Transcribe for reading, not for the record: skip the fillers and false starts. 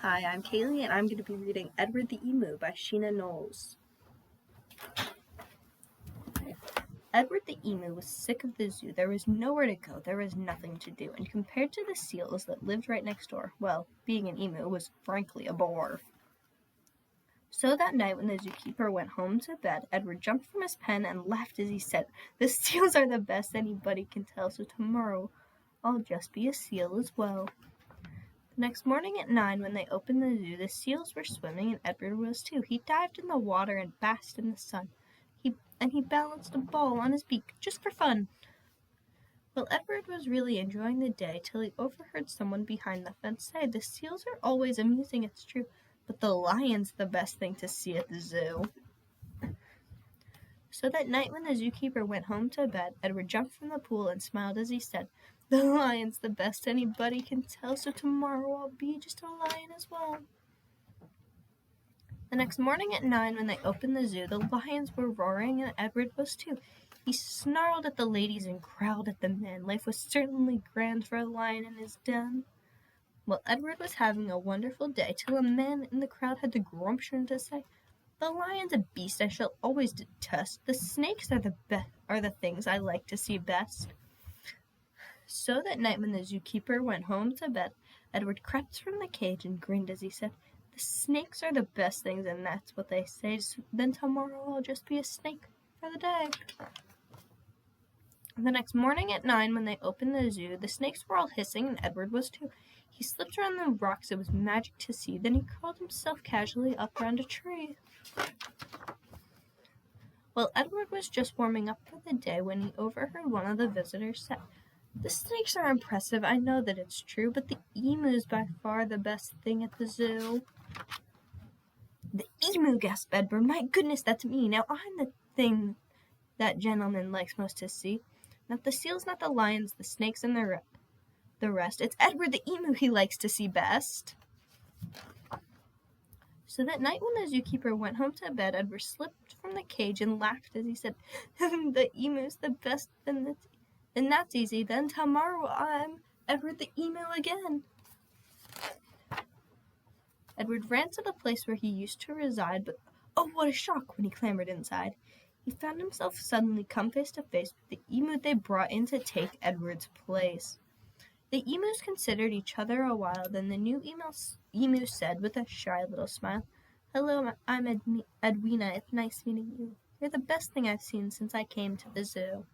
Hi, I'm Kaylee, and I'm going to be reading Edward the Emu by Sheena Knowles. Edward the Emu was sick of the zoo. There was nowhere to go. There was nothing to do. And compared to the seals that lived right next door, well, being an emu was frankly a bore. So that night when the zookeeper went home to bed, Edward jumped from his pen and laughed as he said, "The seals are the best anybody can tell, so tomorrow I'll just be a seal as well." The next morning at 9, when they opened the zoo, the seals were swimming and Edward was too. He dived in the water and basked in the sun. He balanced a ball on his beak, just for fun. Well, Edward was really enjoying the day till he overheard someone behind the fence say, "The seals are always amusing, it's true, but the lion's the best thing to see at the zoo." So that night when the zookeeper went home to bed, Edward jumped from the pool and smiled as he said, "The lion's the best anybody can tell, so tomorrow I'll be just a lion as well." The next morning at 9, when they opened the zoo, the lions were roaring and Edward was too. He snarled at the ladies and growled at the men. Life was certainly grand for a lion in his den. Well, Edward was having a wonderful day till a man in the crowd had the gumption to say, "The lion's a beast I shall always detest. The snakes are the things I like to see best." So that night when the zookeeper went home to bed, Edward crept from the cage and grinned as he said, "The snakes are the best things, and that's what they say. Then tomorrow I'll just be a snake for the day." The next morning at 9, when they opened the zoo, the snakes were all hissing, and Edward was too. He slipped around the rocks. It was magic to see. Then he curled himself casually up round a tree. Well, Edward was just warming up for the day when he overheard one of the visitors say, "The snakes are impressive, I know that it's true, but the emu's by far the best thing at the zoo." "The emu," gasped Edward. "My goodness, that's me. Now I'm the thing that gentleman likes most to see. Not the seals, not the lions, the snakes, and the rest. It's Edward the emu he likes to see best." So that night when the zookeeper went home to bed, Edward slipped from the cage and laughed as he said, "The emu's the best, then that's easy. Then tomorrow I'm Edward the emu again." Edward ran to the place where he used to reside, but oh, what a shock when he clambered inside. He found himself suddenly come face to face with the emu they brought in to take Edward's place. The emus considered each other a while, then the new emu said with a shy little smile, "Hello, I'm Edwina. It's nice meeting you. You're the best thing I've seen since I came to the zoo."